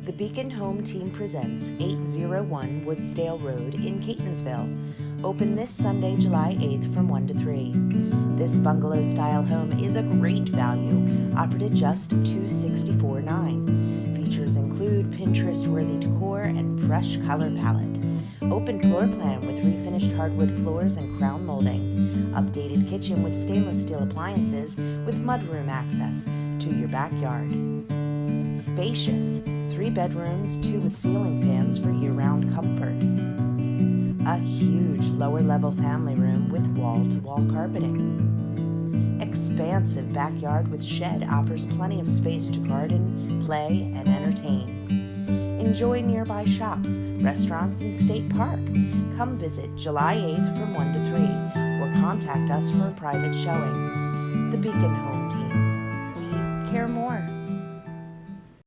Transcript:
The Beacon Home Team presents 801 Woodsdale Road in Catonsville. Open this Sunday, July 8th from 1 to 3. This bungalow-style home is a great value, offered at just $264,900. Features include Pinterest-worthy decor and fresh color palette. Open floor plan with refinished hardwood floors and crown molding. Updated kitchen with stainless steel appliances with mudroom access to your backyard. Spacious, 3 bedrooms, 2 with ceiling fans for year-round comfort. A huge lower-level family room with wall-to-wall carpeting. Expansive backyard with shed offers plenty of space to garden, play, and entertain. Enjoy nearby shops, restaurants, and state park. Come visit July 8th from 1 to 3 or contact us for a private showing. The Beacon Home Team. We care more.